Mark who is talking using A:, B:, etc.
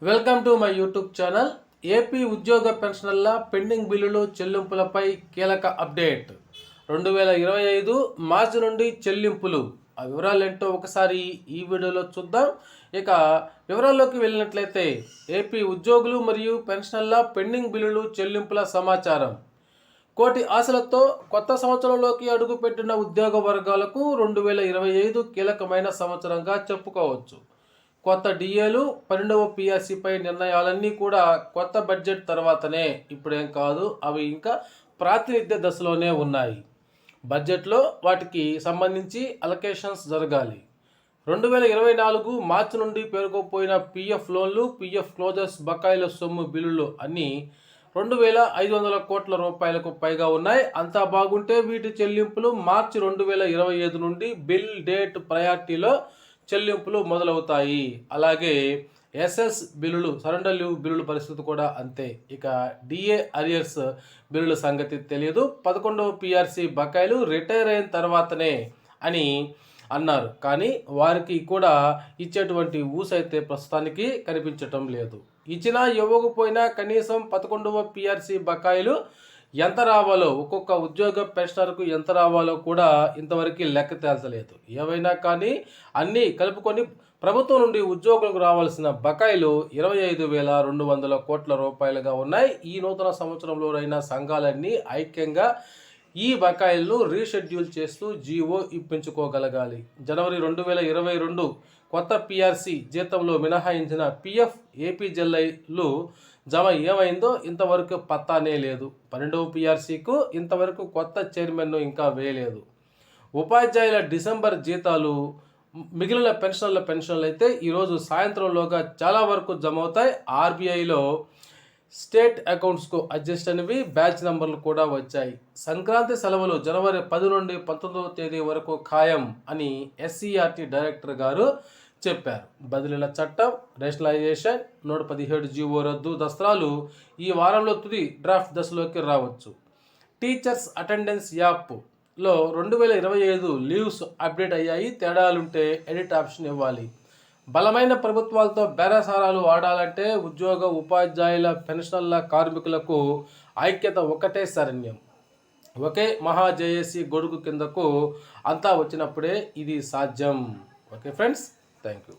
A: Welcome to my YouTube channel. AP ఉద్యోగ పెన్షనర్ల pending బిల్లులు చెల్లింపులపై కీలక అప్డేట్. 2025 మార్చి నుండి చెల్లింపులు. ఆ వివరాలు ఏంటో ఒకసారి ఈ వీడియోలో చూద్దాం. ఇక వివరాల్లోకి వెళ్ళినట్లయితే ఏపీ ఉద్యోగులు మరియు పెన్షనర్ల పెండింగ్ బిల్లులు చెల్లింపుల సమాచారం. కోటి ఆశలతో కొత్త సంవత్సరంలోకి అడుగుపెట్టిన ఉద్యోగ వర్గాలకు 2025 కీలకమైన సంవత్సరంగా చెప్పుకోవచ్చు. కొత్త డిఏలు, 12వ పిఆర్సీపై నిర్ణయాలన్నీ కూడా కొత్త బడ్జెట్ తర్వాతనే, ఇప్పుడేం కాదు, అవి ఇంకా ప్రాతినిధ్య దశలోనే ఉన్నాయి. బడ్జెట్లో వాటికి సంబంధించి అలొకేషన్స్ జరగాలి. 2024 మార్చి నుండి పేరుకోపోయిన పీఎఫ్ లోన్లు, పీఎఫ్ క్లోజర్స్ బకాయిల సొమ్ము బిల్లులు అన్నీ 2,500 కోట్ల రూపాయలకు పైగా ఉన్నాయి. అంతా బాగుంటే వీటి చెల్లింపులు మార్చి 2025 నుండి బిల్ డేట్ ప్రయారిటీలో చెల్లింపులు మొదలవుతాయి. అలాగే ఎస్ఎస్ బిల్లులు, సరెండర్ లీవ్ బిల్లుల పరిస్థితి కూడా అంతే. ఇక డిఏ అరియర్స్ బిల్లుల సంగతి తెలియదు. 11వ పిఆర్సీ బకాయిలు రిటైర్ అయిన తర్వాతనే అని అన్నారు, కానీ వారికి కూడా ఇచ్చేటువంటి ఊసైతే ప్రస్తుతానికి కనిపించటం లేదు. ఇచ్చినా ఇవ్వకపోయినా కనీసం 11వ పిఆర్సీ బకాయిలు ఎంత రావాలో, ఒక్కొక్క ఉద్యోగ పెన్షనర్కు ఎంత రావాలో కూడా ఇంతవరకు లెక్క తేల్చలేదు. ఏవైనా కానీ అన్నీ కలుపుకొని ప్రభుత్వం నుండి ఉద్యోగులకు రావాల్సిన బకాయిలు 25,200 కోట్ల రూపాయలుగా ఉన్నాయి. ఈ నూతన సంవత్సరంలోనైనా సంఘాలన్నీ ఐక్యంగా ఈ బకాయిలను రీషెడ్యూల్ చేస్తూ జీవో ఇప్పించుకోగలగాలి. జనవరి 2022 కొత్త పిఆర్సీ జీతంలో మినహాయించిన పిఎఫ్, ఏపీజెల్ఐలు జమ ఏమైందో ఇంతవరకు పత్తానే లేదు. 12వ పిఆర్సీకు ఇంతవరకు కొత్త చైర్మన్ను ఇంకా వేయలేదు. ఉపాధ్యాయుల డిసెంబర్ జీతాలు, మిగిలిన పెన్షన్లు అయితే ఈరోజు సాయంత్రంలోగా చాలా వరకు జమ అవుతాయి. ఆర్బీఐలో స్టేట్ అకౌంట్స్కు అడ్జస్ట్ అనేవి బ్యాచ్ నెంబర్లు కూడా వచ్చాయి. సంక్రాంతి సెలవులు జనవరి 10 నుండి 19వ తేదీ వరకు ఖాయం అని ఎస్సీఆర్టీ డైరెక్టర్ గారు చెప్పారు. బదిలీల చట్టం, రేషనలైజేషన్, 117 జీవో రద్దు దస్త్రాలు ఈ వారంలో తుది డ్రాఫ్ట్ దశలోకి రావచ్చు. టీచర్స్ అటెండెన్స్ యాప్లో 2025 లీవ్స్ అప్డేట్ అయ్యాయి. తేడాలుంటే ఎడిట్ ఆప్షన్ ఇవ్వాలి. బలమైన ప్రభుత్వాలతో బేరసారాలు ఆడాలంటే ఉద్యోగ, ఉపాధ్యాయుల, పెన్షనర్ల, కార్మికులకు ఐక్యత ఒకటే శరణ్యం. ఒకే మహాజేఏసీ గొడుగు కిందకు అంతా వచ్చినప్పుడే ఇది సాధ్యం. Okay friends, thank you.